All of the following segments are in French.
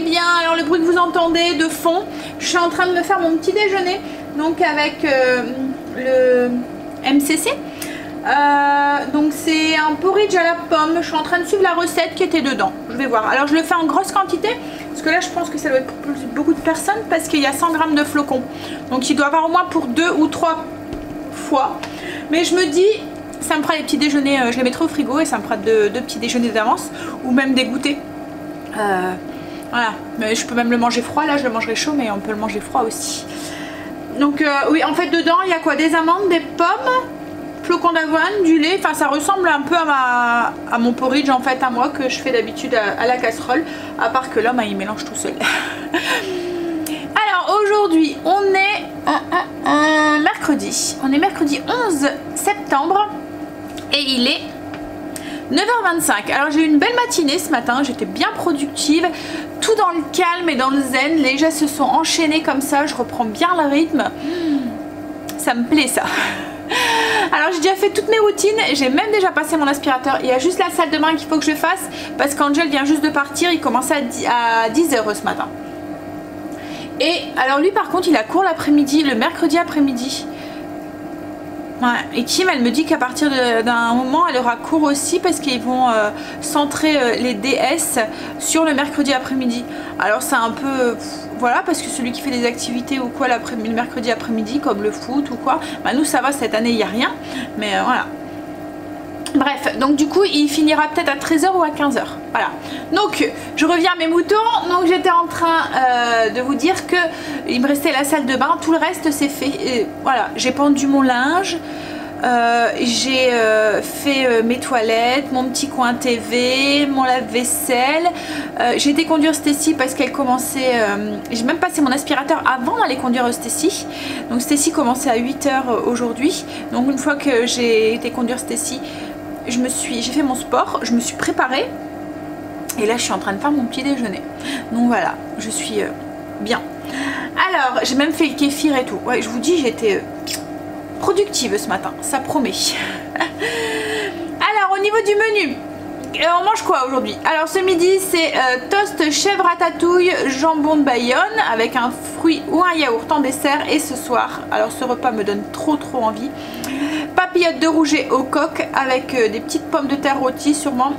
Bien, alors le bruit que vous entendez de fond, je suis en train de me faire mon petit déjeuner donc avec le MCC. Donc c'est un porridge à la pomme. Je suis en train de suivre la recette qui était dedans. Je vais voir. Alors je le fais en grosse quantité parce que là je pense que ça doit être pour beaucoup de personnes parce qu'il y a 100 g de flocons. Donc il doit y avoir au moins pour 2 ou 3 fois. Mais je me dis, ça me fera des petits déjeuners. Je les mettrai au frigo et ça me fera deux petits déjeuners d'avance ou même des goûters. Voilà, mais je peux même le manger froid, là je le mangerai chaud mais on peut le manger froid aussi. Donc oui, en fait dedans il y a quoi? Des amandes, des pommes, flocons d'avoine, du lait, enfin ça ressemble un peu à mon porridge en fait à moi que je fais d'habitude à la casserole, à part que là il mélange tout seul. Alors aujourd'hui on est mercredi, on est mercredi 11 septembre et il est 9h25. Alors j'ai eu une belle matinée ce matin, j'étais bien productive, tout dans le calme et dans le zen, les gestes se sont enchaînés comme ça, je reprends bien le rythme, ça me plaît ça. Alors j'ai déjà fait toutes mes routines, j'ai même déjà passé mon aspirateur, il y a juste la salle de bain qu'il faut que je fasse parce qu'Angel vient juste de partir, il commençait à 10h ce matin. Et alors lui par contre il a cours l'après-midi, le mercredi après-midi. Ouais, et Kim elle me dit qu'à partir d'un moment elle aura cours aussi parce qu'ils vont centrer les DS sur le mercredi après-midi. Alors c'est un peu voilà parce que celui qui fait des activités ou quoi le mercredi après-midi comme le foot ou quoi, bah nous ça va cette année il n'y a rien mais voilà. Bref, donc du coup il finira peut-être à 13h ou à 15h. Voilà. Donc je reviens à mes moutons. Donc j'étais en train de vous dire que il me restait la salle de bain. Tout le reste c'est fait. Et, voilà, j'ai pendu mon linge. J'ai fait mes toilettes, mon petit coin TV, mon lave-vaisselle. J'ai été conduire Stécie parce qu'elle commençait. J'ai même passé mon aspirateur avant d'aller conduire Stécie. Donc Stécie commençait à 8h aujourd'hui. Donc une fois que j'ai été conduire Stécie, j'ai fait mon sport, je me suis préparée et là je suis en train de faire mon petit déjeuner. Donc voilà, je suis bien. Alors j'ai même fait le kéfir et tout. Ouais, je vous dis j'étais productive ce matin, ça promet. Alors au niveau du menu, on mange quoi aujourd'hui? Alors ce midi c'est toast chèvre ratatouille jambon de Bayonne avec un fruit ou un yaourt en dessert. Et ce soir, alors ce repas me donne trop envie, papillotes de rouget au coq avec des petites pommes de terre rôties sûrement.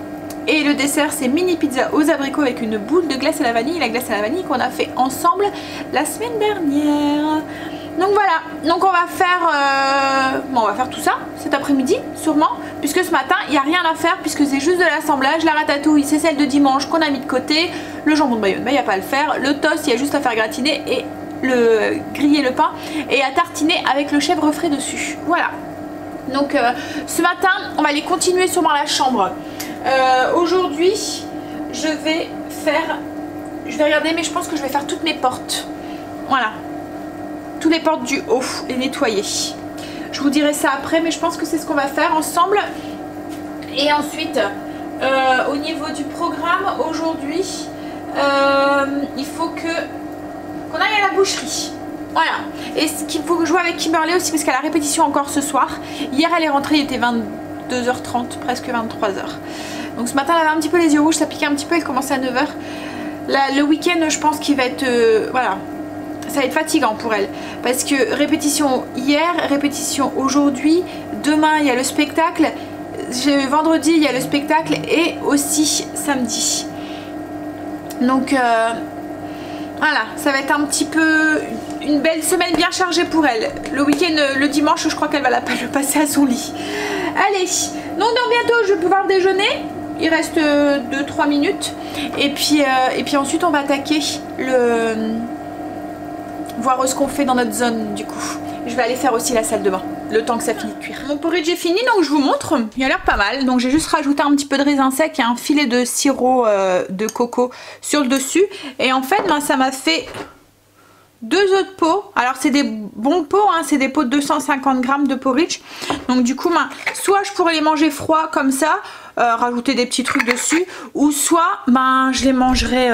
Et le dessert c'est mini pizza aux abricots avec une boule de glace à la vanille. La glace à la vanille qu'on a fait ensemble la semaine dernière. Donc voilà, donc on va faire tout ça cet après-midi sûrement, puisque ce matin il n'y a rien à faire puisque c'est juste de l'assemblage. La ratatouille c'est celle de dimanche qu'on a mis de côté, le jambon de Bayonne, il n'y a pas à le faire, le toast il y a juste à faire gratiner et griller le pain et à tartiner avec le chèvre frais dessus. Voilà, donc ce matin on va aller continuer sûrement la chambre. Aujourd'hui je vais regarder, mais je pense que je vais faire toutes mes portes, voilà. Toutes les portes du haut, les nettoyer. Je vous dirai ça après, mais je pense que c'est ce qu'on va faire ensemble. Et ensuite, au niveau du programme, aujourd'hui, il faut qu'on aille à la boucherie. Voilà. Et ce qu'il faut que je joue avec Kimberley aussi, parce qu'elle a répétition encore ce soir. Hier, elle est rentrée, il était 22h30, presque 23h. Donc ce matin, elle avait un petit peu les yeux rouges, ça piquait un petit peu, elle commençait à 9h. Le week-end, je pense qu'il va être... voilà. Ça va être fatigant pour elle parce que répétition hier, répétition aujourd'hui, demain il y a le spectacle, vendredi il y a le spectacle et aussi samedi. Donc voilà, ça va être un petit peu une belle semaine bien chargée pour elle. Le week-end, le dimanche, je crois qu'elle va le passer à son lit. Allez, donc dans bientôt je vais pouvoir déjeuner. Il reste 2-3 minutes et puis ensuite on va attaquer voir ce qu'on fait dans notre zone du coup. Je vais aller faire aussi la salle de bain, le temps que ça finisse de cuire. Mon porridge est fini, donc je vous montre. Il a l'air pas mal. Donc j'ai juste rajouté un petit peu de raisin sec et un filet de sirop de coco sur le dessus. Et en fait, ben, ça m'a fait 2 œufs de pot. Alors c'est des bons pots, hein, c'est des pots de 250 grammes de porridge. Donc du coup, ben, soit je pourrais les manger froids comme ça, rajouter des petits trucs dessus, ou soit ben, je les mangerai,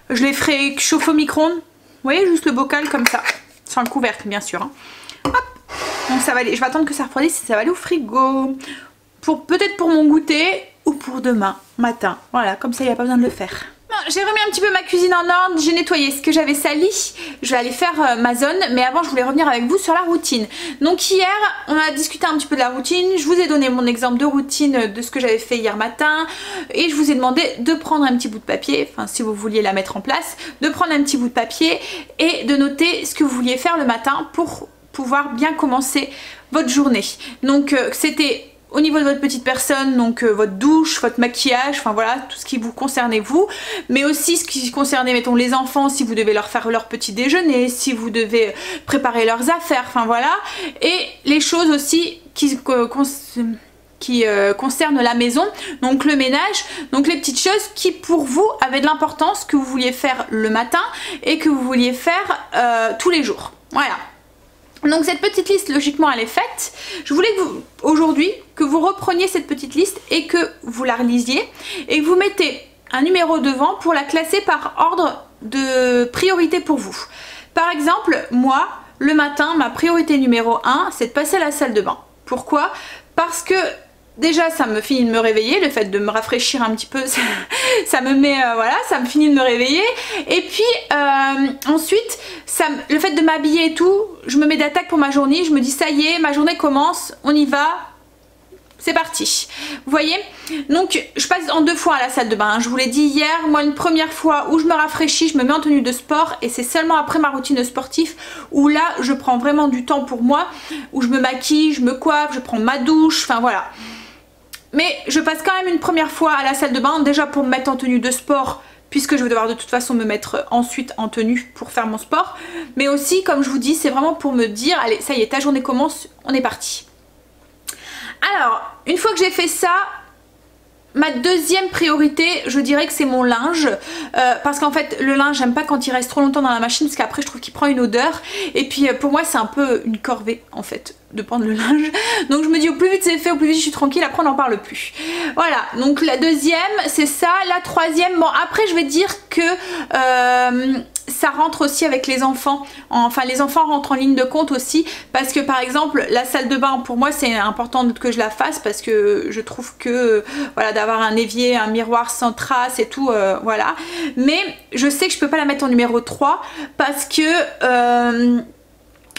je les ferai chauffer au micro-ondes. Vous voyez, juste le bocal comme ça. Sans le couvercle bien sûr. Hein. Hop. Donc ça va aller. Je vais attendre que ça refroidisse. Ça va aller au frigo. Peut-être pour mon goûter ou pour demain matin. Voilà, comme ça il n'y a pas besoin de le faire. J'ai remis un petit peu ma cuisine en ordre, j'ai nettoyé ce que j'avais sali, je vais aller faire ma zone, mais avant je voulais revenir avec vous sur la routine. Donc hier on a discuté un petit peu de la routine, je vous ai donné mon exemple de routine de ce que j'avais fait hier matin et je vous ai demandé de prendre un petit bout de papier, enfin si vous vouliez la mettre en place, de prendre un petit bout de papier et de noter ce que vous vouliez faire le matin pour pouvoir bien commencer votre journée. Donc c'était au niveau de votre petite personne, donc votre douche, votre maquillage, enfin voilà, tout ce qui vous concernait vous, mais aussi ce qui concernait, mettons, les enfants, si vous devez leur faire leur petit déjeuner, si vous devez préparer leurs affaires, enfin voilà, et les choses aussi qui concernent la maison, donc le ménage, donc les petites choses qui pour vous avaient de l'importance, que vous vouliez faire le matin et que vous vouliez faire tous les jours, voilà. Donc cette petite liste logiquement elle est faite. Je voulais que vous aujourd'hui que vous repreniez cette petite liste et que vous la relisiez et que vous mettez un numéro devant pour la classer par ordre de priorité pour vous. Par exemple, moi le matin ma priorité numéro 1 c'est de passer à la salle de bain. Pourquoi? Parce que déjà ça me finit de me réveiller, le fait de me rafraîchir un petit peu ça me met, voilà, ça me finit de me réveiller. Et puis ensuite le fait de m'habiller et tout, je me mets d'attaque pour ma journée, je me dis ça y est, ma journée commence, on y va, c'est parti. Vous voyez? Donc je passe en 2 fois à la salle de bain, hein. Je vous l'ai dit hier, moi une première fois où je me rafraîchis, je me mets en tenue de sport et c'est seulement après ma routine de sportif où là je prends vraiment du temps pour moi, où je me maquille, je me coiffe, je prends ma douche, enfin voilà. Mais je passe quand même une première fois à la salle de bain, déjà pour me mettre en tenue de sport, puisque je vais devoir de toute façon me mettre ensuite en tenue pour faire mon sport. Mais aussi, comme je vous dis, c'est vraiment pour me dire, allez, ça y est, ta journée commence, on est parti. Alors, une fois que j'ai fait ça, ma deuxième priorité, je dirais que c'est mon linge, parce qu'en fait le linge j'aime pas quand il reste trop longtemps dans la machine parce qu'après je trouve qu'il prend une odeur et puis pour moi c'est un peu une corvée en fait de prendre le linge, donc je me dis au plus vite c'est fait, au plus vite je suis tranquille, après on n'en parle plus. Voilà, donc la deuxième c'est ça, la troisième, bon après je vais dire que ça rentre aussi avec les enfants, enfin les enfants rentrent en ligne de compte aussi parce que par exemple la salle de bain pour moi c'est important que je la fasse parce que je trouve que voilà d'avoir un évier, un miroir sans trace et tout, voilà, mais je sais que je peux pas la mettre en numéro 3 parce que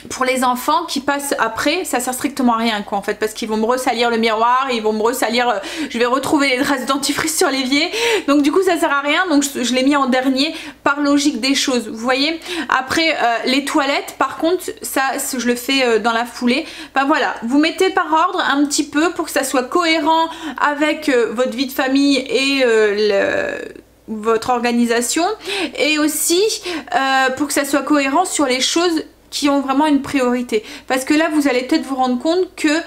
pour les enfants qui passent après, ça sert strictement à rien quoi en fait, parce qu'ils vont me ressalir le miroir, ils vont me ressalir, je vais retrouver les traces de dentifrice sur l'évier, donc du coup ça sert à rien, donc je l'ai mis en dernier par logique des choses, vous voyez. Après les toilettes par contre ça je le fais dans la foulée, enfin voilà, vous mettez par ordre un petit peu pour que ça soit cohérent avec votre vie de famille et votre organisation, et aussi pour que ça soit cohérent sur les choses qui ont vraiment une priorité, parce que là vous allez peut-être vous rendre compte que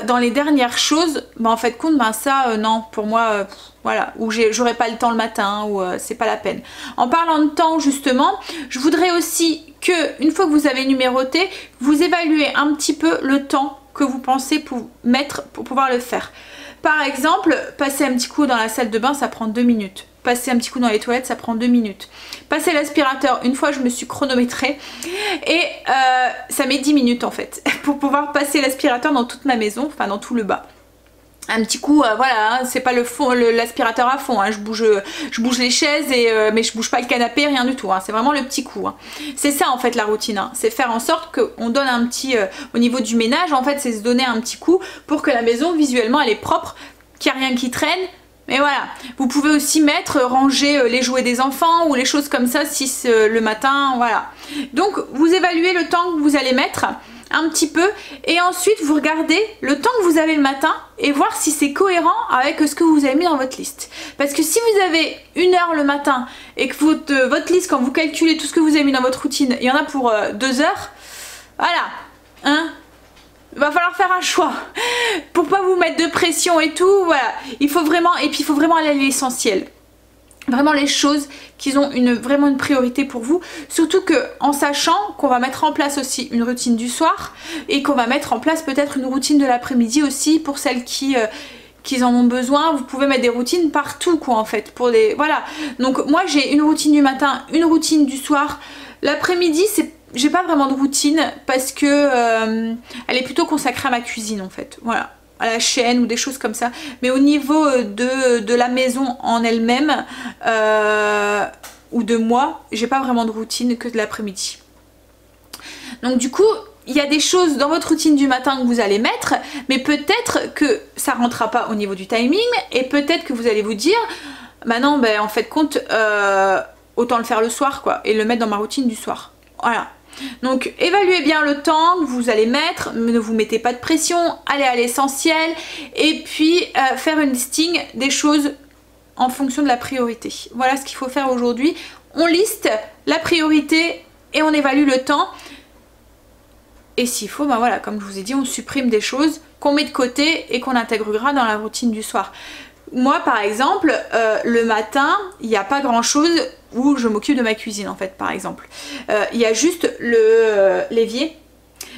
dans les dernières choses, bah, en fait compte, ben ça non pour moi voilà, ou j'aurai pas le temps le matin, ou c'est pas la peine. En parlant de temps justement, je voudrais aussi que une fois que vous avez numéroté, vous évaluez un petit peu le temps que vous pensez pour mettre pour pouvoir le faire. Par exemple, passer un petit coup dans la salle de bain ça prend 2 minutes. Passer un petit coup dans les toilettes ça prend 2 minutes. Passer l'aspirateur, une fois je me suis chronométrée et ça met 10 minutes en fait pour pouvoir passer l'aspirateur dans toute ma maison, enfin dans tout le bas. Un petit coup, voilà, hein, c'est pas l'aspirateur à fond, hein, je bouge les chaises mais je bouge pas le canapé, rien du tout, hein, c'est vraiment le petit coup, hein. C'est ça en fait la routine, hein, c'est faire en sorte qu'on donne un petit, au niveau du ménage en fait c'est se donner un petit coup pour que la maison visuellement elle est propre, qu'il n'y a rien qui traîne. Mais voilà, vous pouvez aussi ranger les jouets des enfants ou les choses comme ça si le matin, voilà. Donc vous évaluez le temps que vous allez mettre un petit peu, et ensuite vous regardez le temps que vous avez le matin et voir si c'est cohérent avec ce que vous avez mis dans votre liste. Parce que si vous avez 1 heure le matin et que votre liste, quand vous calculez tout ce que vous avez mis dans votre routine, il y en a pour 2 heures, voilà, hein, il va falloir faire un choix pour pas vous mettre de pression et tout. Voilà, il faut vraiment, et puis il faut vraiment aller à l'essentiel. Vraiment les choses qui ont vraiment une priorité pour vous, surtout que en sachant qu'on va mettre en place aussi une routine du soir et qu'on va mettre en place peut-être une routine de l'après-midi aussi pour celles qui en ont besoin. Vous pouvez mettre des routines partout quoi en fait pour les voilà. Donc moi j'ai une routine du matin, une routine du soir. L'après-midi j'ai pas vraiment de routine parce que elle est plutôt consacrée à ma cuisine en fait. Voilà, à la chaîne ou des choses comme ça, mais au niveau de la maison en elle-même ou de moi, j'ai pas vraiment de routine que de l'après-midi. Donc du coup il y a des choses dans votre routine du matin que vous allez mettre, mais peut-être que ça rentrera pas au niveau du timing, et peut-être que vous allez vous dire bah non, ben en fait compte autant le faire le soir quoi, et le mettre dans ma routine du soir. Voilà. Donc évaluez bien le temps que vous allez mettre, ne vous mettez pas de pression, allez à l'essentiel, et puis faire une listing des choses en fonction de la priorité. Voilà ce qu'il faut faire aujourd'hui. On liste la priorité et on évalue le temps. Et s'il faut, ben voilà, comme je vous ai dit, on supprime des choses qu'on met de côté et qu'on intégrera dans la routine du soir. Moi par exemple, le matin, il n'y a pas grand chose où je m'occupe de ma cuisine en fait par exemple. Il y a juste l'évier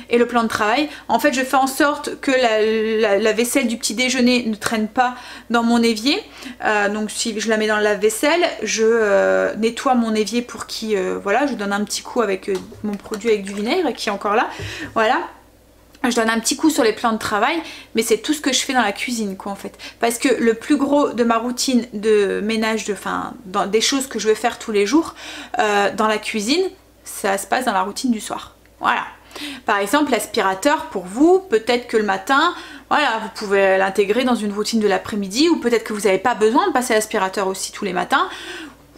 et le plan de travail. En fait je fais en sorte que la vaisselle du petit déjeuner ne traîne pas dans mon évier. Donc si je la mets dans le lave-vaisselle, je nettoie mon évier pour qu'il voilà, je donne un petit coup avec mon produit avec du vinaigre qui est encore là. Voilà. Je donne un petit coup sur les plans de travail, mais c'est tout ce que je fais dans la cuisine quoi en fait. Parce que le plus gros de ma routine de ménage, des choses que je vais faire tous les jours dans la cuisine, ça se passe dans la routine du soir. Voilà. Par exemple l'aspirateur pour vous, peut-être que le matin, voilà, vous pouvez l'intégrer dans une routine de l'après-midi, ou peut-être que vous n'avez pas besoin de passer l'aspirateur aussi tous les matins.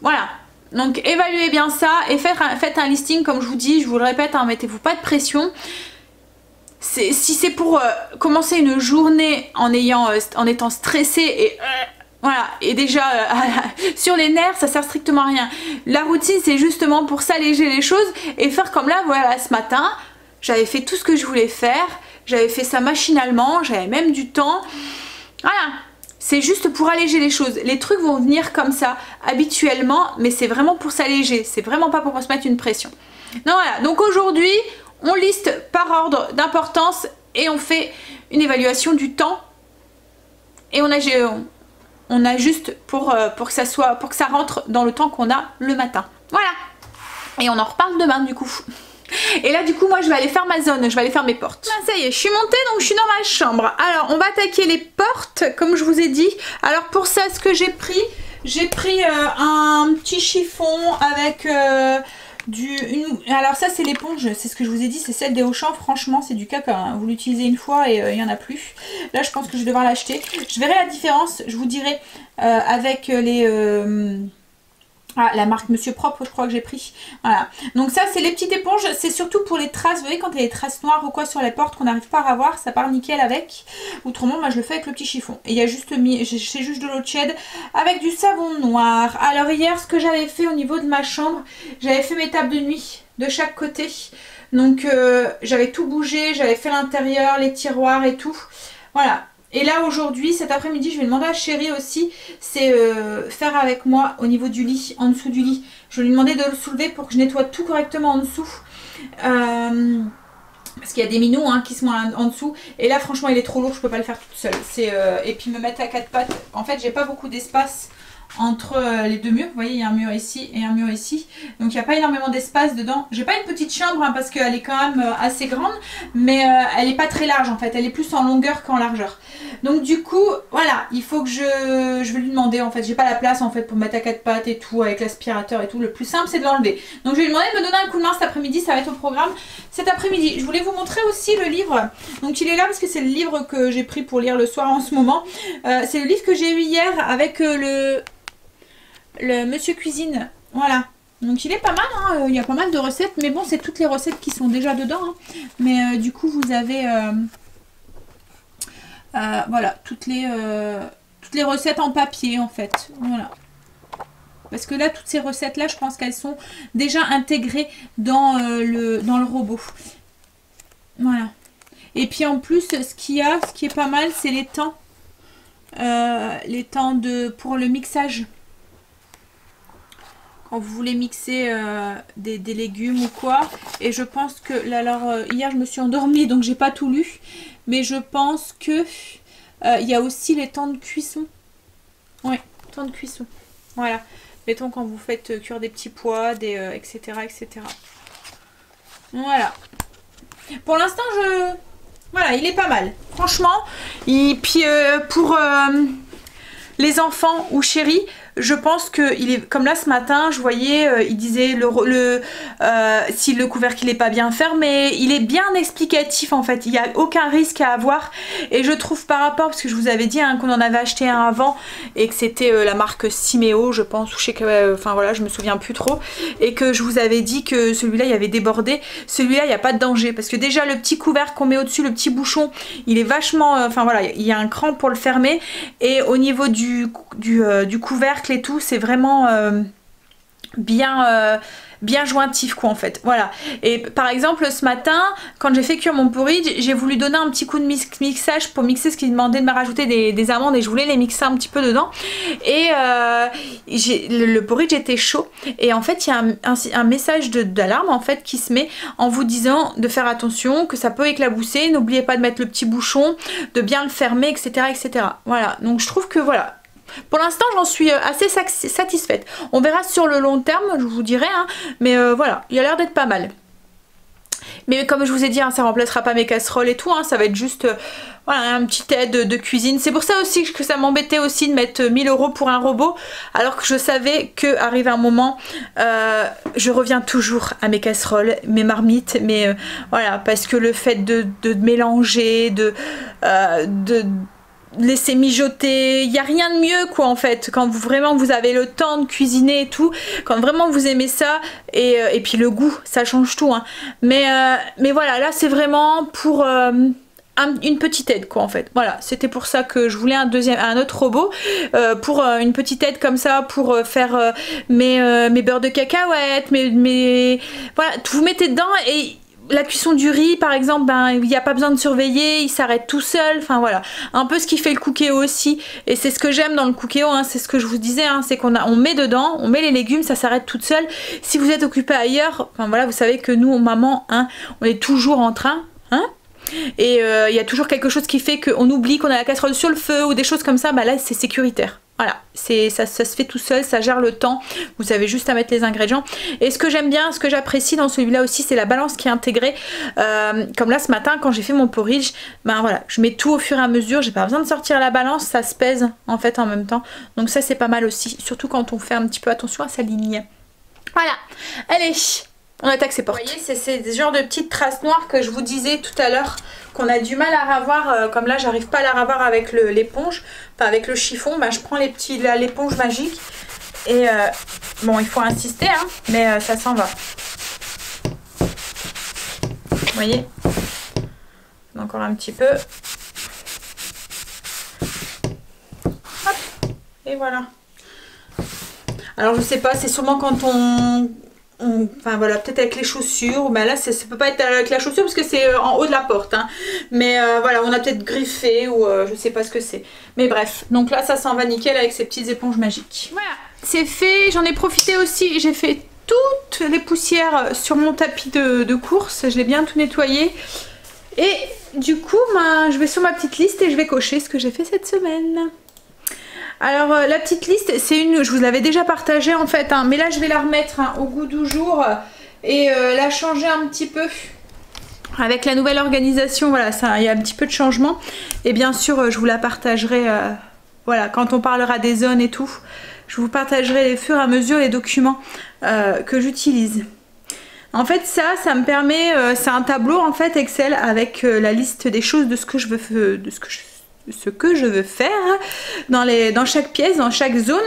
Voilà. Donc évaluez bien ça et faites un listing comme je vous dis, je vous le répète, hein, mettez-vous pas de pression. Si c'est pour commencer une journée en étant stressé et voilà, et déjà sur les nerfs, ça sert strictement à rien. La routine c'est justement pour s'alléger les choses et faire comme là, voilà, ce matin j'avais fait tout ce que je voulais faire, j'avais fait ça machinalement, j'avais même du temps. Voilà, c'est juste pour alléger les choses. Les trucs vont venir comme ça habituellement, mais c'est vraiment pour s'alléger, c'est vraiment pas pour se mettre une pression. Donc voilà, donc aujourd'hui on liste par ordre d'importance et on fait une évaluation du temps et on ajuste pour que ça rentre dans le temps qu'on a le matin. Voilà. Et on en reparle demain du coup. Et là du coup moi je vais aller faire ma zone, je vais aller faire mes portes. Ah, ça y est, je suis montée donc je suis dans ma chambre. Alors on va attaquer les portes comme je vous ai dit. Alors pour ça ce que j'ai pris un petit chiffon avec... Alors ça c'est l'éponge, c'est ce que je vous ai dit, c'est celle des Auchan. Franchement c'est du caca, hein. Vous l'utilisez une fois et il n'y en a plus. Là je pense que je vais devoir l'acheter. Je verrai la différence, je vous dirai avec la marque Monsieur Propre, je crois que j'ai pris. Voilà. Donc ça c'est les petites éponges, c'est surtout pour les traces. Vous voyez quand il y a des traces noires ou quoi sur les portes qu'on n'arrive pas à ravoir, ça part nickel avec. Autrement moi je le fais avec le petit chiffon. Et il y a juste c'est juste de l'eau de Ched avec du savon noir. Alors hier ce que j'avais fait au niveau de ma chambre, j'avais fait mes tables de nuit de chaque côté. Donc j'avais tout bougé, j'avais fait l'intérieur, les tiroirs et tout. Voilà. Et là aujourd'hui, cet après-midi, je vais demander à Chérie aussi, c'est faire avec moi au niveau du lit, en dessous du lit. Je vais lui demander de le soulever pour que je nettoie tout correctement en dessous. Parce qu'il y a des minous hein, qui sont en dessous. Et là franchement il est trop lourd, je peux pas le faire toute seule. Et puis me mettre à quatre pattes. En fait j'ai pas beaucoup d'espace entre les deux murs. Vous voyez il y a un mur ici et un mur ici. Donc il n'y a pas énormément d'espace dedans. J'ai pas une petite chambre hein, parce qu'elle est quand même assez grande. Mais elle est pas très large en fait. Elle est plus en longueur qu'en largeur. Donc du coup voilà, il faut que je vais lui demander en fait. J'ai pas la place en fait pour mettre à quatre pattes et tout avec l'aspirateur et tout. Le plus simple c'est de l'enlever. Donc je vais lui demander de me donner un coup de main cet après-midi. Ça va être au programme cet après-midi. Je voulais vous montrer aussi le livre. Donc il est là parce que c'est le livre que j'ai pris pour lire le soir en ce moment. C'est le livre que j'ai eu hier avec le Monsieur Cuisine. Voilà. Donc il est pas mal, hein. Il y a pas mal de recettes, mais bon, c'est toutes les recettes qui sont déjà dedans, hein. Mais du coup, vous avez voilà, toutes les recettes en papier en fait. Voilà. Parce que là, toutes ces recettes-là, je pense qu'elles sont déjà intégrées dans le robot. Voilà. Et puis en plus, ce qui est pas mal, c'est les temps. Pour le mixage. Quand vous voulez mixer des légumes ou quoi. Et je pense que... Là, alors, hier, je me suis endormie, donc j'ai pas tout lu. Mais je pense que il y a aussi les temps de cuisson. Oui, temps de cuisson. Voilà. Mettons quand vous faites cuire des petits pois, etc., etc. Voilà. Pour l'instant, voilà, il est pas mal. Franchement. Et puis pour les enfants ou chéris, je pense que il est comme là ce matin, je voyais, il disait si le couvercle n'est pas bien fermé, il est bien explicatif en fait, il n'y a aucun risque à avoir. Et je trouve par rapport, parce que je vous avais dit hein, qu'on en avait acheté un avant et que c'était la marque Simeo, je pense, ou je sais que, enfin voilà, je me souviens plus trop, et que je vous avais dit que celui-là il y avait débordé. Celui-là il n'y a pas de danger parce que déjà le petit couvercle qu'on met au-dessus, le petit bouchon, il est vachement, enfin voilà, il y a un cran pour le fermer, et au niveau du couvercle et tout, c'est vraiment bien jointif quoi en fait. Voilà. Et par exemple ce matin quand j'ai fait cuire mon porridge, j'ai voulu donner un petit coup de mixage pour mixer, ce qui demandait de me rajouter des amandes, et je voulais les mixer un petit peu dedans, et le porridge était chaud, et en fait il y a un message d'alarme en fait qui se met en vous disant de faire attention, que ça peut éclabousser, n'oubliez pas de mettre le petit bouchon, de bien le fermer, etc., etc. Voilà. Donc je trouve que voilà, pour l'instant j'en suis assez satisfaite. On verra sur le long terme, je vous dirai, hein, mais voilà, il a l'air d'être pas mal. Mais comme je vous ai dit, hein, ça remplacera pas mes casseroles et tout, hein, ça va être juste voilà, un petit aide de cuisine. C'est pour ça aussi que ça m'embêtait aussi de mettre 1000 € pour un robot, alors que je savais que arrive un moment, je reviens toujours à mes casseroles, mes marmites, mais voilà, parce que le fait de mélanger, de laisser mijoter, il n'y a rien de mieux quoi en fait, quand vraiment vous avez le temps de cuisiner et tout, quand vraiment vous aimez ça, et puis le goût ça change tout hein. Mais voilà, là c'est vraiment pour une petite aide quoi en fait. Voilà, c'était pour ça que je voulais un autre robot, pour une petite aide comme ça, pour faire mes beurres de cacahuètes, voilà, vous mettez dedans, et la cuisson du riz par exemple, ben il n'y a pas besoin de surveiller, il s'arrête tout seul, enfin voilà, un peu ce qui fait le Cookéo aussi, et c'est ce que j'aime dans le Cookéo, hein, c'est ce que je vous disais, hein, c'est on met dedans, on met les légumes, ça s'arrête toute seule. Si vous êtes occupé ailleurs, enfin voilà, vous savez que nous, maman, hein, on est toujours en train, hein, et il y a toujours quelque chose qui fait qu'on oublie qu'on a la casserole sur le feu ou des choses comme ça, bah là c'est sécuritaire. Voilà, ça se fait tout seul, ça gère le temps, vous avez juste à mettre les ingrédients. Et ce que j'aime bien, ce que j'apprécie dans celui-là aussi, c'est la balance qui est intégrée. Comme là ce matin quand j'ai fait mon porridge, ben voilà, je mets tout au fur et à mesure, j'ai pas besoin de sortir la balance, ça se pèse en fait en même temps. Donc ça c'est pas mal aussi, surtout quand on fait un petit peu attention à sa ligne. Voilà, allez, on attaque ses portes. Vous voyez, c'est des genres de petites traces noires que je vous disais tout à l'heure, qu'on a du mal à ravoir, comme là j'arrive pas à la ravoir avec l'éponge, enfin avec le chiffon, bah, je prends l'éponge magique, et bon il faut insister hein, mais ça s'en va. Vous voyez, encore un petit peu, hop, et voilà. Alors je sais pas, c'est sûrement quand enfin voilà, peut-être avec les chaussures, ben là ça peut pas être avec la chaussure parce que c'est en haut de la porte hein. Mais voilà, on a peut-être griffé ou je sais pas ce que c'est, mais bref, donc là ça s'en va nickel avec ces petites éponges magiques. Voilà, c'est fait. J'en ai profité aussi, j'ai fait toutes les poussières sur mon tapis de course, je l'ai bien tout nettoyé, et du coup ben, je vais sur ma petite liste et je vais cocher ce que j'ai fait cette semaine. Alors la petite liste, c'est une, je vous l'avais déjà partagée en fait, hein, mais là je vais la remettre hein, au goût du jour, et la changer un petit peu avec la nouvelle organisation. Voilà, ça, il y a un petit peu de changement, et bien sûr je vous la partagerai voilà, quand on parlera des zones et tout, je vous partagerai au fur et à mesure les documents que j'utilise. En fait ça me permet, c'est un tableau en fait Excel avec la liste des choses, de ce que je veux, ce que je veux faire dans chaque pièce, dans chaque zone.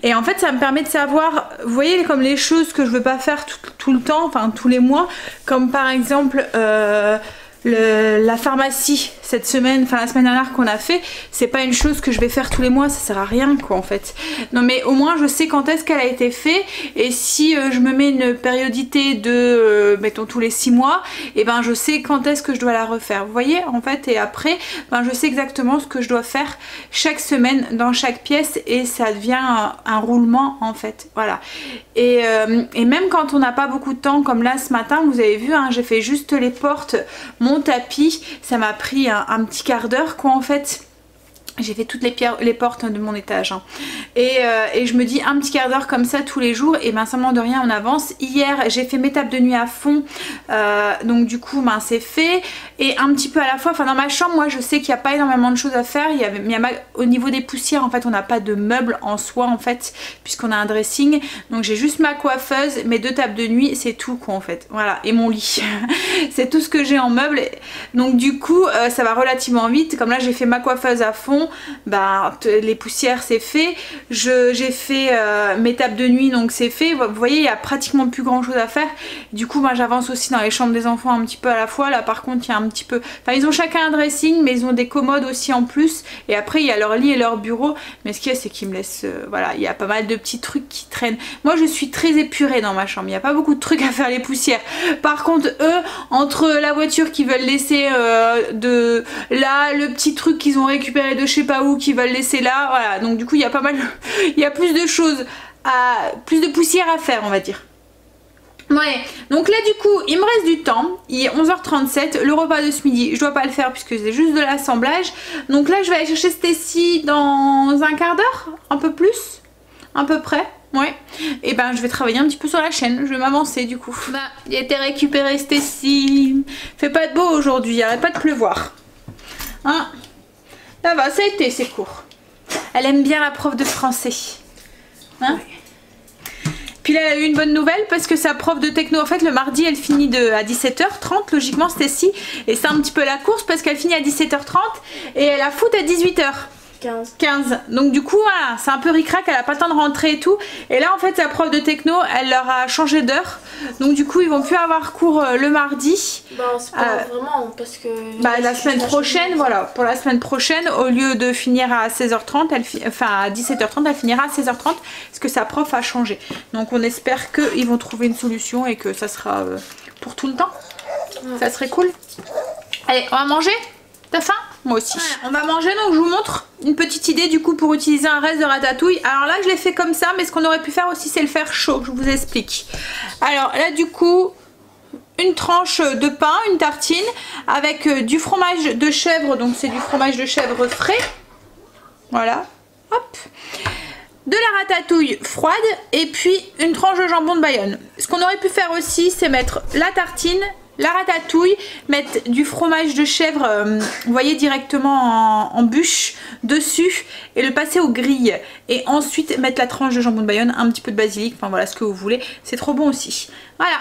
Et en fait ça me permet de savoir, vous voyez, comme les choses que je veux pas faire tout le temps, enfin tous les mois, comme par exemple la pharmacie cette semaine, enfin la semaine dernière qu'on a fait, c'est pas une chose que je vais faire tous les mois, ça sert à rien quoi en fait. Non mais au moins je sais quand est-ce qu'elle a été faite, et si je me mets une périodité de mettons tous les 6 mois, et ben je sais quand est-ce que je dois la refaire, vous voyez en fait, et après ben je sais exactement ce que je dois faire chaque semaine dans chaque pièce, et ça devient un roulement en fait, voilà. Et même quand on n'a pas beaucoup de temps, comme là ce matin vous avez vu, hein, j'ai fait juste les portes, mon tapis, ça m'a pris un petit quart d'heure quoi en fait. J'ai fait toutes les portes de mon étage hein. Et je me dis un petit quart d'heure comme ça tous les jours, et ben simplement de rien on avance. Hier j'ai fait mes tables de nuit à fond, donc du coup ben, c'est fait, et un petit peu à la fois, enfin dans ma chambre moi je sais qu'il n'y a pas énormément de choses à faire, au niveau des poussières en fait on n'a pas de meubles en soi en fait, puisqu'on a un dressing, donc j'ai juste ma coiffeuse, mes 2 tables de nuit, c'est tout quoi en fait, voilà, et mon lit c'est tout ce que j'ai en meubles, donc du coup ça va relativement vite. Comme là j'ai fait ma coiffeuse à fond, bah, les poussières c'est fait, j'ai fait mes tables de nuit, donc c'est fait, vous voyez il y a pratiquement plus grand chose à faire. Du coup moi j'avance aussi dans les chambres des enfants un petit peu à la fois. Là par contre il y a un petit peu, enfin ils ont chacun un dressing, mais ils ont des commodes aussi en plus, et après il y a leur lit et leur bureau, mais ce qu'il y a c'est qu'ils me laissent, voilà, il y a pas mal de petits trucs qui traînent. Moi je suis très épurée dans ma chambre, il n'y a pas beaucoup de trucs à faire les poussières. Par contre eux, entre la voiture qu'ils veulent laisser de là, le petit truc qu'ils ont récupéré de chez pas où qui va le laisser là, voilà, donc du coup il y a pas mal, il y a plus de choses plus de poussière à faire on va dire. Ouais, donc là du coup il me reste du temps, il est 11h37, le repas de ce midi je dois pas le faire puisque c'est juste de l'assemblage, donc là je vais aller chercher Stacy dans un quart d'heure, un peu plus, à peu près. Ouais, et ben je vais travailler un petit peu sur la chaîne, je vais m'avancer du coup. Bah, il a été récupéré Stacy, fait pas de beau aujourd'hui, il arrête pas de pleuvoir. Hein? Ça va, ça a été, c'est court. Elle aime bien la prof de français. Hein? Ouais. Puis là, elle a eu une bonne nouvelle parce que sa prof de techno, en fait, le mardi, elle finit à 17h30, logiquement, Stacy. Et c'est un petit peu la course parce qu'elle finit à 17h30 et elle a foot à 18h. 15. Donc du coup voilà, c'est un peu ric-rac, elle a pas le temps de rentrer et tout. Et là en fait sa prof de techno, elle leur a changé d'heure. Donc du coup ils vont plus avoir cours le mardi. Bah c'est pas vraiment parce que... Bah la semaine prochaine, voilà, pour la semaine prochaine, au lieu de finir à 16h30, enfin à 17h30, elle finira à 16h30 parce que sa prof a changé. Donc on espère qu'ils vont trouver une solution et que ça sera pour tout le temps. Ouais. Ça serait cool. Allez, on va manger? T'as faim? Moi aussi. Voilà, on va manger, donc je vous montre une petite idée du coup pour utiliser un reste de ratatouille. Alors là je l'ai fait comme ça, mais ce qu'on aurait pu faire aussi c'est le faire chaud, je vous explique. Alors là du coup une tranche de pain, une tartine avec du fromage de chèvre, donc c'est du fromage de chèvre frais. Voilà, hop. De la ratatouille froide et puis une tranche de jambon de Bayonne. Ce qu'on aurait pu faire aussi c'est mettre la tartine, la ratatouille, mettre du fromage de chèvre, vous voyez, directement en bûche dessus et le passer aux grilles. Et ensuite mettre la tranche de jambon de Bayonne, un petit peu de basilic, enfin voilà ce que vous voulez. C'est trop bon aussi. Voilà.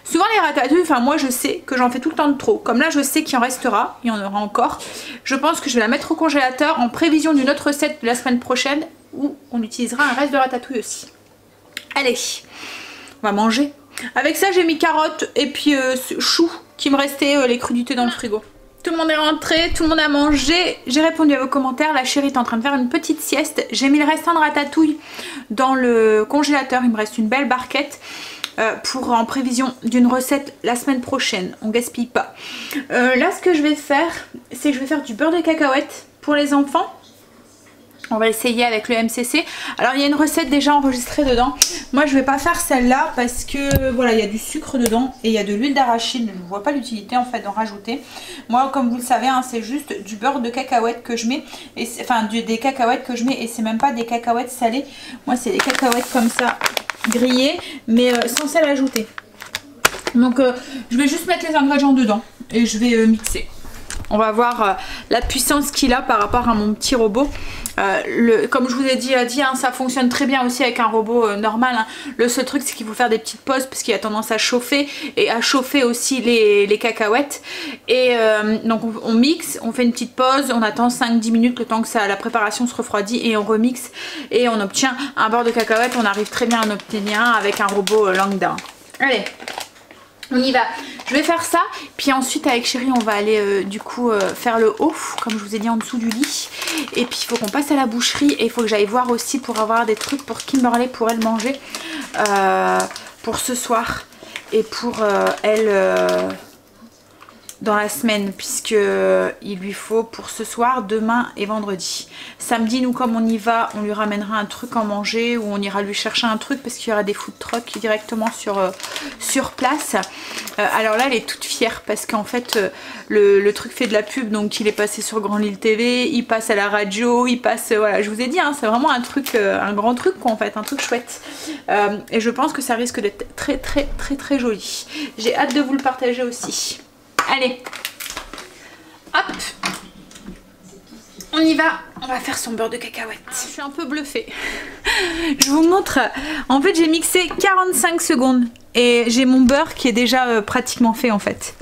Souvent les ratatouilles, enfin moi je sais que j'en fais tout le temps de trop. Comme là je sais qu'il en restera, il y en aura encore. Je pense que je vais la mettre au congélateur en prévision d'une autre recette de la semaine prochaine où on utilisera un reste de ratatouille aussi. Allez, on va manger. Avec ça j'ai mis carottes et puis choux qui me restaient, les crudités dans le frigo. Tout le monde est rentré, tout le monde a mangé, j'ai répondu à vos commentaires, la chérie est en train de faire une petite sieste. J'ai mis le restant de ratatouille dans le congélateur, il me reste une belle barquette pour en prévision d'une recette la semaine prochaine, on gaspille pas. Là ce que je vais faire, c'est que je vais faire du beurre de cacahuète pour les enfants. On va essayer avec le MCC. Alors il y a une recette déjà enregistrée dedans. Moi je vais pas faire celle-là parce que voilà, il y a du sucre dedans et il y a de l'huile d'arachide. Je ne vois pas l'utilité en fait d'en rajouter. Moi comme vous le savez hein, c'est juste du beurre de cacahuète que je mets. Et enfin des cacahuètes que je mets, et c'est même pas des cacahuètes salées. Moi c'est des cacahuètes comme ça grillées mais sans sel ajouté. Donc je vais juste mettre les ingrédients dedans et je vais mixer. On va voir la puissance qu'il a par rapport à mon petit robot. Comme je vous ai dit, hein, ça fonctionne très bien aussi avec un robot normal. Hein. Le seul truc c'est qu'il faut faire des petites pauses parce qu'il a tendance à chauffer et à chauffer aussi les cacahuètes. Et donc on mixe, on fait une petite pause, on attend 5-10 minutes le temps que la préparation se refroidit et on remixe et on obtient un beurre de cacahuète. On arrive très bien à en obtenir un avec un robot lambda. Allez, on y va. Je vais faire ça, puis ensuite avec chérie on va aller du coup faire le haut, comme je vous ai dit, en dessous du lit. Et puis il faut qu'on passe à la boucherie et il faut que j'aille voir aussi pour avoir des trucs pour Kimberley pour elle manger pour ce soir et pour elle dans la semaine, puisque il lui faut pour ce soir, demain et vendredi. Samedi, nous comme on y va, on lui ramènera un truc à manger ou on ira lui chercher un truc parce qu'il y aura des food trucks directement sur place. Alors là elle est toute fière parce qu'en fait le truc fait de la pub, donc il est passé sur Grand Lille TV, il passe à la radio, il passe, voilà, je vous ai dit, hein, c'est vraiment un truc, un grand truc quoi, en fait, un truc chouette. Et je pense que ça risque d'être très joli. J'ai hâte de vous le partager aussi. Allez, hop, on y va, on va faire son beurre de cacahuète. Je suis un peu bluffée. Je vous montre, en fait j'ai mixé 45 secondes et j'ai mon beurre qui est déjà pratiquement fait en fait.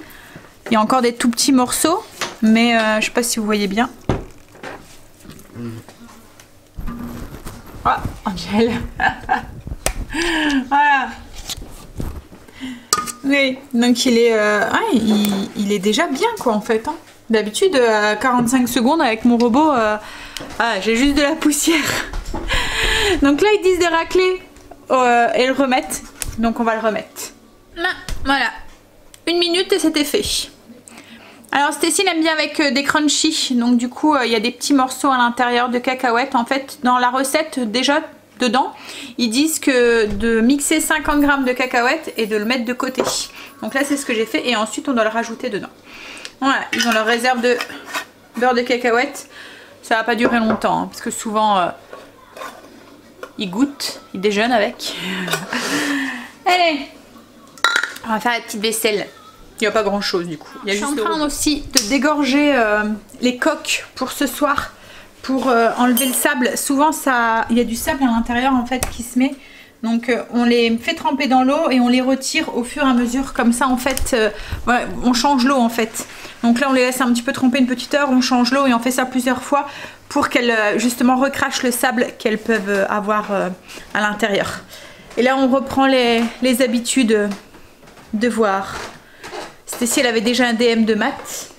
Il y a encore des tout petits morceaux, mais je sais pas si vous voyez bien. Ah, Angèle. Voilà. Oui, donc il est, il est déjà bien quoi en fait. Hein. D'habitude à 45 secondes avec mon robot, j'ai juste de la poussière. Donc là ils disent de racler et le remettre. Donc on va le remettre. Là, voilà. 1 minute et c'était fait. Alors Stécie aime bien avec des crunchy. Donc du coup il y a des petits morceaux à l'intérieur de cacahuètes. En fait dans la recette déjà dedans ils disent que de mixer 50 g de cacahuètes et de le mettre de côté. Donc là c'est ce que j'ai fait et ensuite on doit le rajouter dedans. Voilà, ils ont leur réserve de beurre de cacahuètes. Ça va pas durer longtemps hein, parce que souvent ils goûtent, ils déjeunent avec. Allez, on va faire la petite vaisselle. Il n'y a pas grand chose du coup. Je suis en train aussi de dégorger les coques pour ce soir. Pour enlever le sable, souvent il y a du sable à l'intérieur en fait qui se met, donc on les fait tremper dans l'eau et on les retire au fur et à mesure, comme ça en fait ouais, on change l'eau en fait. Donc là on les laisse un petit peu tremper une petite heure, on change l'eau et on fait ça plusieurs fois pour qu'elles justement recrachent le sable qu'elles peuvent avoir à l'intérieur. Et là on reprend les habitudes de voir. Stécie elle avait déjà un DM de maths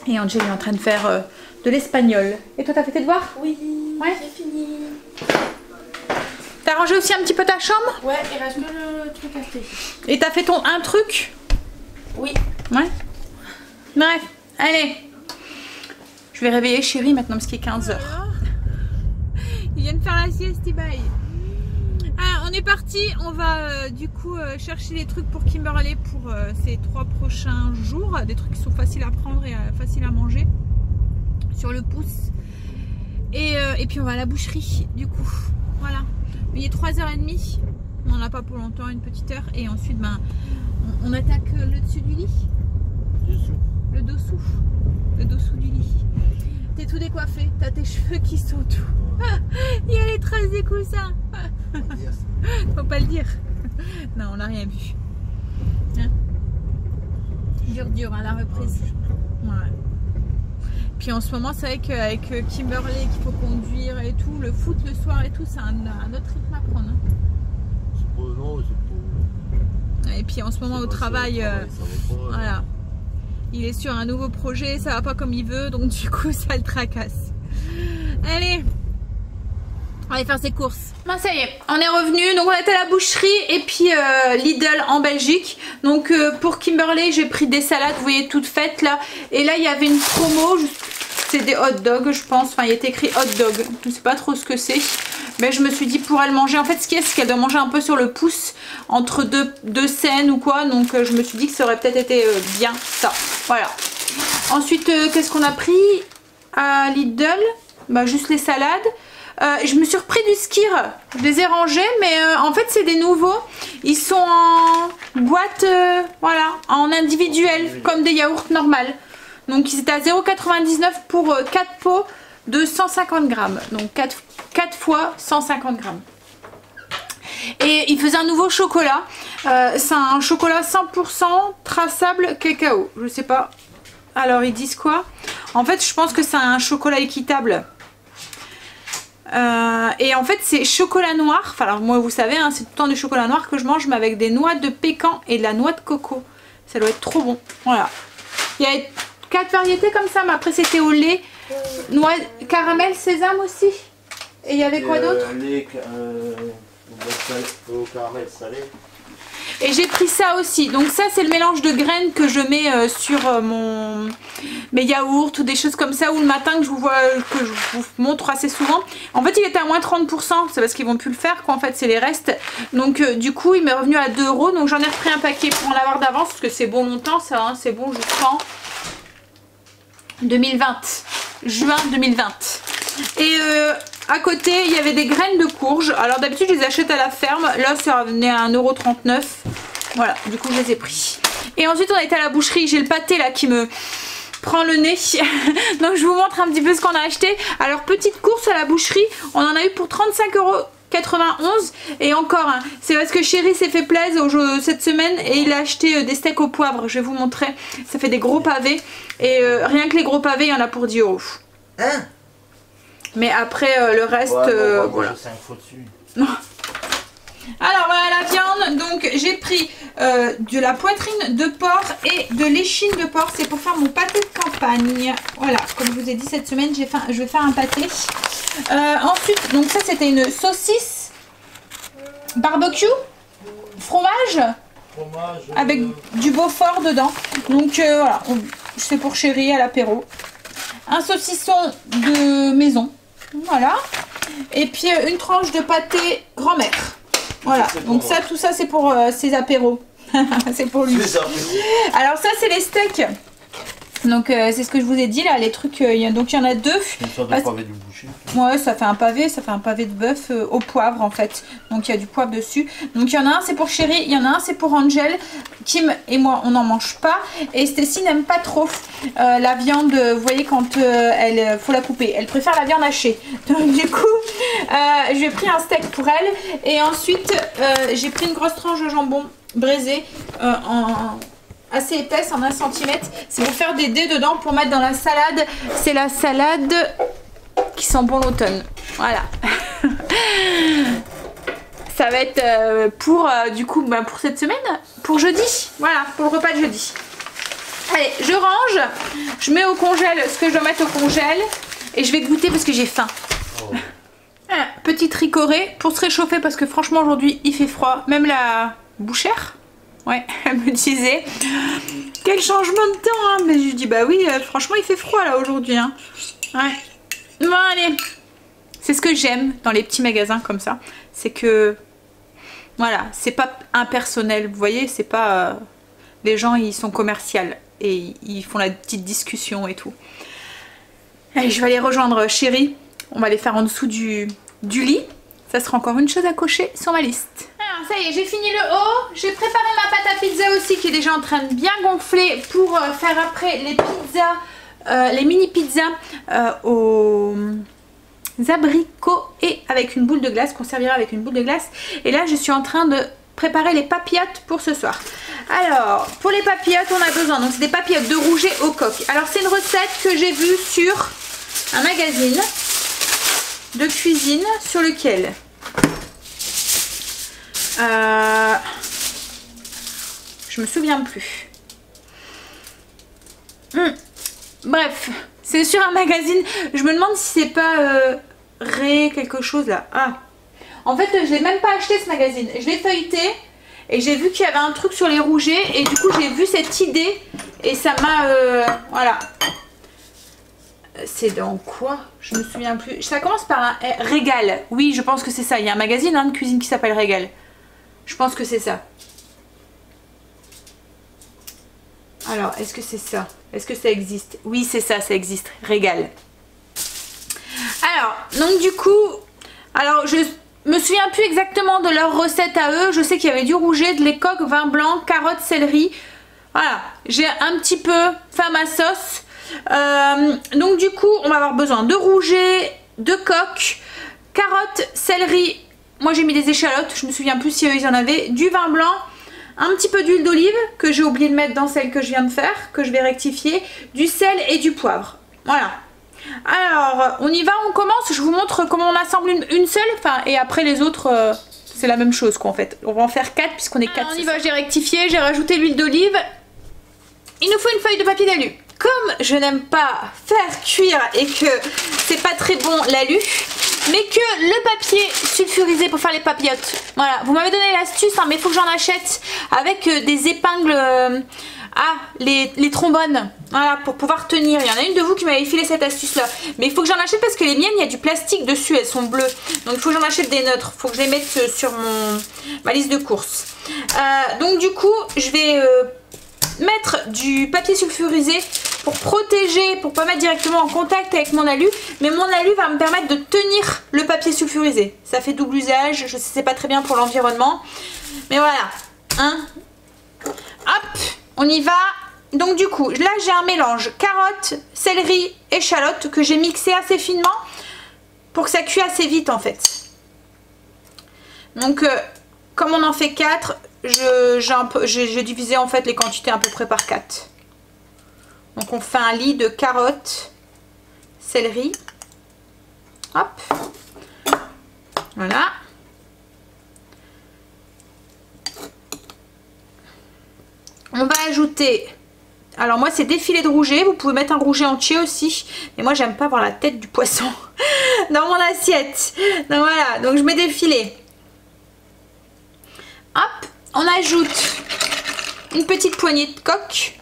et Angel est en train de faire de l'espagnol. Et toi t'as fait tes devoirs? Oui, ouais. j'ai fini. T'as rangé aussi un petit peu ta chambre? Ouais, il reste que le truc à faire. Et t'as fait un truc? Oui. Ouais. Bref, allez. Je vais réveiller chérie maintenant parce qu'il est 15 h. Ils viennent faire la sieste, bye. Ah, on est parti, on va du coup chercher des trucs pour Kimberley pour ces 3 prochains jours. Des trucs qui sont faciles à prendre et faciles à manger. Sur le pouce et puis on va à la boucherie du coup, voilà. Mais il est 3h30, on n'en a pas pour longtemps, une petite heure, et ensuite ben on attaque le dessus du lit, le dessous du lit. T'es tout décoiffé, t'as tes cheveux qui sont tout. Il y a les traces des coussins. Faut pas le dire. Non, on n'a rien vu. Hein? Dur hein, la reprise. Ouais. Puis en ce moment c'est vrai qu'avec Kimberley qu'il faut conduire et tout, le foot le soir et tout, c'est un autre rythme à prendre. Hein. Et puis en ce moment au travail, voilà, il est sur un nouveau projet, ça va pas comme il veut, donc du coup ça le tracasse. Allez, on va aller faire ses courses. Ben ça y est, on est revenu, donc on était à la boucherie et puis Lidl en Belgique. Donc pour Kimberley j'ai pris des salades, vous voyez toutes faites là. Et là il y avait une promo, c'est des hot dogs je pense, enfin il est écrit hot dog, je sais pas trop ce que c'est. Mais je me suis dit pour elle manger, en fait ce qu'il y a c'est qu'elle doit manger un peu sur le pouce entre deux scènes ou quoi. Donc je me suis dit que ça aurait peut-être été bien ça, voilà. Ensuite qu'est-ce qu'on a pris à Lidl? Bah juste les salades. Je me suis repris du Skir, je les ai rangés, mais en fait c'est des nouveaux, ils sont en boîte, voilà, en individuel, comme des yaourts normales. Donc ils étaient à 0,99 pour 4 pots de 150 grammes. Donc 4 fois 150 grammes. Et il faisait un nouveau chocolat. C'est un chocolat 100% traçable cacao. Je sais pas. Alors ils disent quoi? En fait je pense que c'est un chocolat équitable. Et en fait c'est chocolat noir. Enfin alors moi vous savez hein, c'est tout le temps du chocolat noir que je mange, mais avec des noix de pécan et de la noix de coco. Ça doit être trop bon. Voilà. Il y a 4 variétés comme ça, mais après c'était au lait, noix, caramel, sésame aussi. Et il y avait quoi d'autre? Au caramel salé. Et j'ai pris ça aussi. Donc ça c'est le mélange de graines que je mets sur mes yaourts ou des choses comme ça, ou le matin que je vous montre assez souvent. En fait il était à moins 30%, c'est parce qu'ils vont plus le faire quoi, en fait c'est les restes. Donc du coup il m'est revenu à 2 €. Donc j'en ai repris un paquet pour en avoir d'avance parce que c'est bon longtemps ça, hein, c'est bon jusqu'en 2020, juin 2020. Et à côté il y avait des graines de courge. Alors d'habitude je les achète à la ferme, là ça revenait à 1,39 €. Voilà, du coup je les ai pris. Et ensuite on a été à la boucherie, j'ai le pâté là qui me prend le nez. Donc je vous montre un petit peu ce qu'on a acheté. Alors petite course à la boucherie, on en a eu pour 35,91 €. Et encore, hein, c'est parce que Chéri s'est fait plaisir cette semaine et il a acheté des steaks au poivre. Je vais vous montrer, ça fait des gros pavés. Et rien que les gros pavés, il y en a pour 10 €. Hein? Mais après le reste, ouais, voilà. Je sais un faux dessus. Alors voilà la viande, donc j'ai pris de la poitrine de porc et de l'échine de porc, c'est pour faire mon pâté de campagne. Voilà, comme je vous ai dit cette semaine, je vais faire un pâté. Ensuite, donc ça c'était une saucisse barbecue, fromage avec du Beaufort dedans. Donc voilà, c'est pour Chéri à l'apéro. Un saucisson de maison, voilà. Et puis une tranche de pâté grand-mère. Voilà, donc ça, tout ça c'est pour ses apéros. C'est pour lui. Alors ça c'est les steaks. Donc c'est ce que je vous ai dit là, les trucs, donc il y en a 2. Une sorte de pavé du boucher. Ouais, ça fait un pavé de bœuf au poivre en fait. Donc il y a du poivre dessus. Donc il y en a un c'est pour Chéri, il y en a un c'est pour Angel. Kim et moi on n'en mange pas. Et Stécie n'aime pas trop la viande, vous voyez quand elle faut la couper. Elle préfère la viande hachée. Donc du coup j'ai pris un steak pour elle. Et ensuite j'ai pris une grosse tranche de jambon braisé assez épaisse en 1 cm. C'est pour faire des dés dedans pour mettre dans la salade. C'est la salade qui sent bon l'automne. Voilà. Ça va être pour du coup pour cette semaine, pour jeudi. Voilà, pour le repas de jeudi. Allez, je range, je mets au congèle ce que je dois mettre au congèle et je vais goûter parce que j'ai faim. Oh. Petit ricoré pour se réchauffer parce que franchement aujourd'hui il fait froid. Même la bouchère, ouais, elle me disait quel changement de temps, hein. Mais je lui dis bah oui, franchement il fait froid là aujourd'hui, hein. Ouais. Bon allez, c'est ce que j'aime dans les petits magasins comme ça, c'est que voilà, c'est pas impersonnel, vous voyez, c'est pas les gens ils sont commerciaux et ils font la petite discussion et tout. Allez, je vais aller rejoindre Chéri, on va les faire en dessous du lit, ça sera encore une chose à cocher sur ma liste. Alors ça y est, j'ai fini le haut, j'ai préparé ma pâte à pizza aussi qui est déjà en train de bien gonfler pour faire après les pizzas, les mini pizzas aux abricots et avec une boule de glace, qu'on servira avec une boule de glace. Et là je suis en train de préparer les papillotes pour ce soir. Alors pour les papillotes on a besoin, donc c'est des papillotes de rouget au coq. Alors c'est une recette que j'ai vue sur un magazine de cuisine sur lequel je me souviens plus. Bref, c'est sur un magazine. Je me demande si c'est pas Ré quelque chose là. Ah, en fait je l'ai même pas acheté ce magazine. Je l'ai feuilleté et j'ai vu qu'il y avait un truc sur les rougets et du coup j'ai vu cette idée et ça m'a voilà. C'est dans quoi? Je me souviens plus. Ça commence par un Régal. Oui, je pense que c'est ça. Il y a un magazine de cuisine qui s'appelle Régal. Je pense que c'est ça. Alors, est-ce que c'est ça? Est-ce que ça existe? Oui, c'est ça, ça existe. Régal. Alors, donc du coup, alors je me souviens plus exactement de leur recette à eux. Je sais qu'il y avait du rouget, de l'écoque, vin blanc, carottes, céleri. Voilà, j'ai un petit peu fait ma sauce. Donc du coup on va avoir besoin de rouget, de coque, carottes, céleri, moi j'ai mis des échalotes, je me souviens plus si eux ils en avaient, du vin blanc, un petit peu d'huile d'olive que j'ai oublié de mettre dans celle que je viens de faire, que je vais rectifier, du sel et du poivre. Voilà. Alors on y va, on commence, je vous montre comment on assemble une seule, enfin et après les autres c'est la même chose quoi en fait. On va en faire 4 puisqu'on est 4. On y va, j'ai rectifié, j'ai rajouté l'huile d'olive. Il nous faut une feuille de papier d'alu. Comme je n'aime pas faire cuire et que c'est pas très bon l'alu, mais que le papier sulfurisé pour faire les papillotes. Voilà, vous m'avez donné l'astuce, hein, mais il faut que j'en achète avec des épingles les trombones. Voilà, pour pouvoir tenir. Il y en a une de vous qui m'avait filé cette astuce là. Mais il faut que j'en achète parce que les miennes, il y a du plastique dessus, elles sont bleues. Donc il faut que j'en achète des neutres. Il faut que je les mette sur ma liste de courses. Donc du coup, je vais mettre du papier sulfurisé pour protéger, pour pas mettre directement en contact avec mon alu, mais mon alu va me permettre de tenir le papier sulfurisé. Ça fait double usage, je sais c'est pas très bien pour l'environnement, mais voilà, hein. Hop, on y va. Donc du coup, là j'ai un mélange carottes, céleri, échalotes que j'ai mixé assez finement pour que ça cuise assez vite en fait. Donc comme on en fait 4, j'ai divisé en fait les quantités à peu près par 4. Donc on fait un lit de carottes, céleri. Hop. Voilà. On va ajouter, alors moi c'est des filets de rouget, vous pouvez mettre un rouget entier aussi, mais moi j'aime pas avoir la tête du poisson dans mon assiette. Donc voilà, donc je mets des filets. Hop, on ajoute une petite poignée de coque.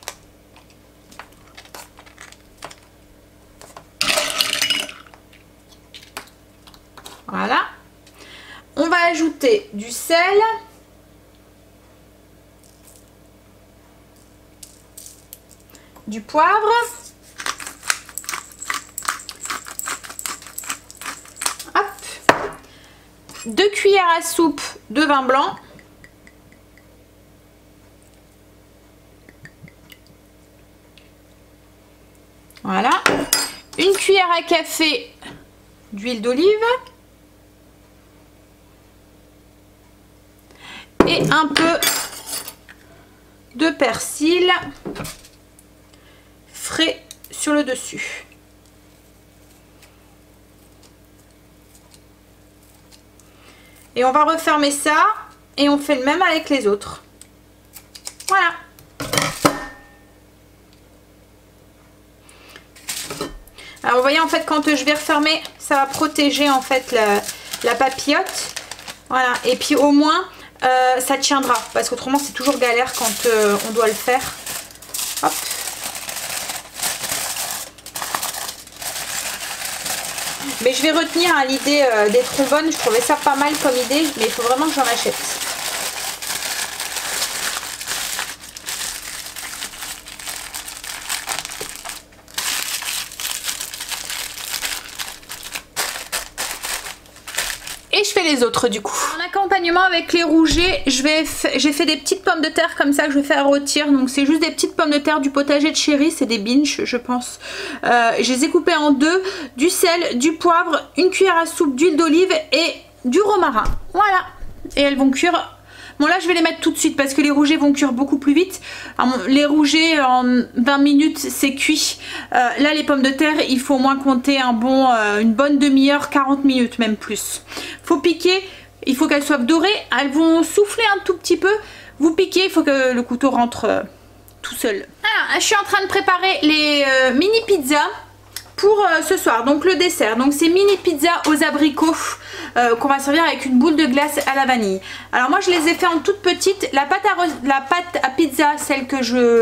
Voilà. On va ajouter du sel. Du poivre. Hop. 2 cuillères à soupe de vin blanc. Voilà. Une cuillère à café d'huile d'olive. Et un peu de persil frais sur le dessus. Et on va refermer ça et on fait le même avec les autres. Voilà. Alors vous voyez en fait quand je vais refermer, ça va protéger en fait la papillote. Voilà. Et puis au moins ça tiendra parce qu'autrement c'est toujours galère quand on doit le faire. Hop. Mais je vais retenir l'idée des trombones, je trouvais ça pas mal comme idée, mais il faut vraiment que j'en achète. Et je fais les autres du coup. En accompagnement avec les rougets, j'ai fait des petites pommes de terre comme ça que je vais faire rôtir. Donc c'est juste des petites pommes de terre du potager de Chéri, c'est des binges je pense. Je les ai coupées en deux, du sel, du poivre, une cuillère à soupe d'huile d'olive et du romarin. Voilà. Et elles vont cuire. Bon là je vais les mettre tout de suite parce que les rougets vont cuire beaucoup plus vite. Alors, les rougets en 20 minutes c'est cuit. Là les pommes de terre il faut au moins compter une bonne demi-heure, 40 minutes même plus. Faut piquer, il faut qu'elles soient dorées. Elles vont souffler un tout petit peu. Vous piquez, il faut que le couteau rentre tout seul. Alors je suis en train de préparer les mini pizzas pour ce soir. Donc le dessert, donc c'est mini pizza aux abricots qu'on va servir avec une boule de glace à la vanille. Alors moi je les ai fait en toute petite. La pâte à pizza,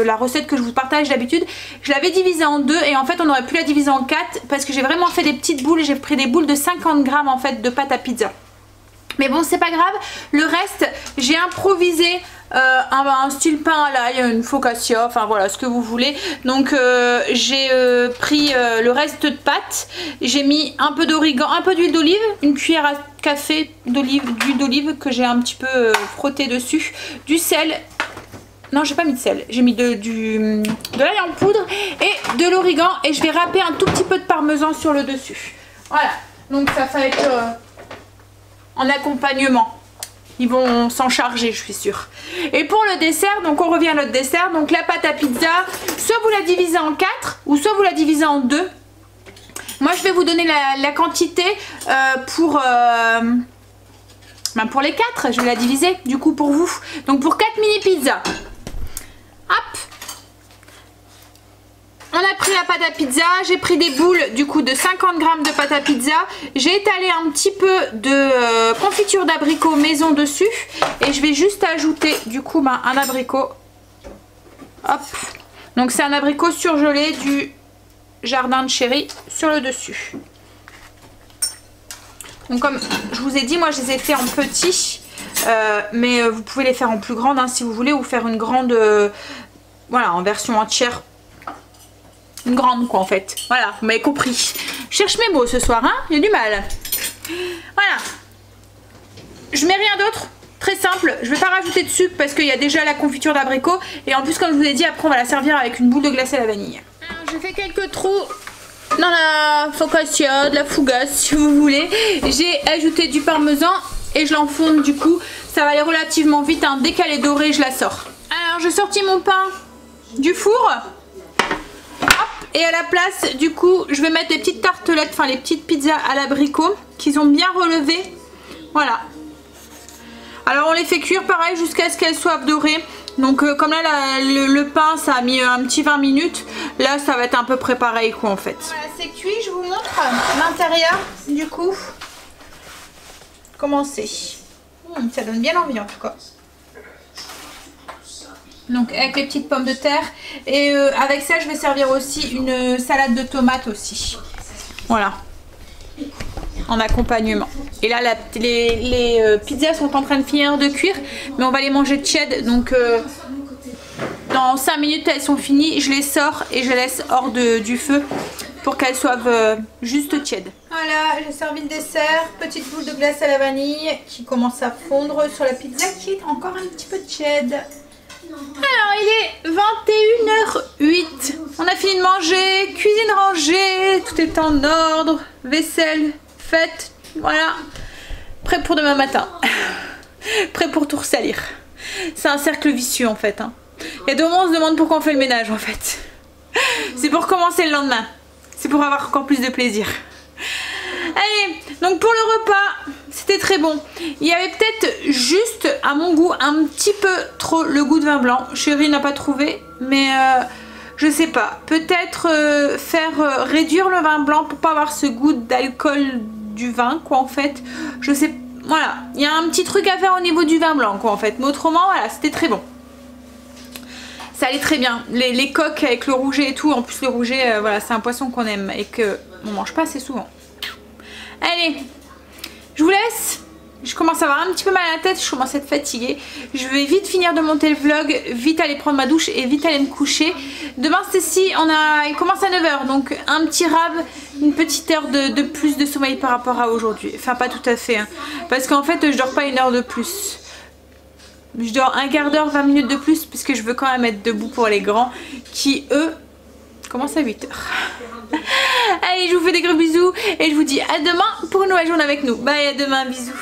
la recette que je vous partage d'habitude, je l'avais divisée en deux et en fait on aurait pu la diviser en 4 parce que j'ai vraiment fait des petites boules. J'ai pris des boules de 50 grammes en fait de pâte à pizza. Mais bon c'est pas grave, le reste j'ai improvisé un style pain à l'ail, une focaccia, enfin voilà ce que vous voulez. Donc j'ai pris le reste de pâte, j'ai mis un peu d'origan, un peu d'huile d'olive, une cuillère à café d'huile d'olive que j'ai un petit peu frotté dessus, du sel, Non, j'ai pas mis de sel. J'ai mis de l'ail en poudre et de l'origan. Et je vais râper un tout petit peu de parmesan sur le dessus. Voilà. Donc ça va être en accompagnement. Ils vont s'en charger, je suis sûre. Et pour le dessert, donc on revient à notre dessert. Donc la pâte à pizza, soit vous la divisez en 4 ou soit vous la divisez en 2. Moi, je vais vous donner la quantité pour les 4. Je vais la diviser du coup pour vous. Donc pour 4 mini pizzas. Hop. On a pris la pâte à pizza, j'ai pris des boules du coup de 50 g de pâte à pizza. J'ai étalé un petit peu de confiture d'abricot maison dessus. Et je vais juste ajouter du coup un abricot. Hop. Donc c'est un abricot surgelé du jardin de chéri sur le dessus. Donc comme je vous ai dit, moi je les ai fait en petit. Mais vous pouvez les faire en plus grande hein, si vous voulez. Ou faire une grande... voilà, en version entière. Une grande quoi en fait. Voilà, vous m'avez compris. Je cherche mes mots ce soir, hein. Il y a du mal. Voilà. Je mets rien d'autre. Très simple. Je vais pas rajouter de sucre parce qu'il y a déjà la confiture d'abricot. Et en plus, comme je vous ai dit, après on va la servir avec une boule de glace à la vanille. Alors j'ai fait quelques trous dans la focaccia, de la fougasse si vous voulez. J'ai ajouté du parmesan et je l'enfonce du coup. Ça va aller relativement vite. Hein. Dès qu'elle est dorée, je la sors. Alors j'ai sorti mon pain du four. Et à la place, du coup, je vais mettre des petites tartelettes, enfin les petites pizzas à l'abricot qu'ils ont bien relevées. Voilà. Alors on les fait cuire pareil jusqu'à ce qu'elles soient dorées. Donc comme là, le pain, ça a mis un petit 20 minutes. Là, ça va être un peu près pareil quoi en fait. Voilà, c'est cuit. Je vous montre l'intérieur du coup. Comment c'est. Ça donne bien envie en tout cas. Donc avec les petites pommes de terre. Et avec ça je vais servir aussi une salade de tomates aussi. Voilà. En accompagnement. Et là les pizzas sont en train de finir de cuire. Mais on va les manger tièdes. Donc dans 5 minutes elles sont finies. Je les sors et je les laisse hors du feu. Pour qu'elles soient juste tièdes. Voilà, j'ai servi le dessert. Petite boule de glace à la vanille. Qui commence à fondre sur la pizza qui est encore un petit peu tiède. Alors il est 21h08. On a fini de manger, cuisine rangée, tout est en ordre, vaisselle faite, voilà. Prêt pour demain matin. Prêt pour tout ressalir. C'est un cercle vicieux en fait. Hein. Il y a deux moments on se demande pourquoi on fait le ménage en fait. C'est pour commencer le lendemain. C'est pour avoir encore plus de plaisir. Allez, donc pour le repas, c'était très bon. Il y avait peut-être juste, à mon goût, un petit peu trop le goût de vin blanc. Chérie n'a pas trouvé, mais je sais pas. Peut-être faire réduire le vin blanc pour pas avoir ce goût d'alcool du vin, quoi, en fait. Je sais, voilà. Il y a un petit truc à faire au niveau du vin blanc, quoi, en fait. Mais autrement, voilà, c'était très bon. Ça allait très bien. Les coques avec le rouget et tout. En plus, le rouget, voilà, c'est un poisson qu'on aime et qu'on mange pas assez souvent. Allez, je vous laisse. Je commence à avoir un petit peu mal à la tête, je commence à être fatiguée. Je vais vite finir de monter le vlog, vite aller prendre ma douche et vite aller me coucher. Demain Stécie, il commence à 9 h, donc un petit rab, une petite heure de plus de sommeil par rapport à aujourd'hui. Enfin pas tout à fait, hein. Parce qu'en fait je dors pas une heure de plus. Je dors un quart d'heure, 20 minutes de plus, parce que je veux quand même être debout pour les grands qui eux commencent à 8 h. Allez, je vous fais des gros bisous et je vous dis à demain pour une nouvelle journée avec nous. Bye, à demain, bisous.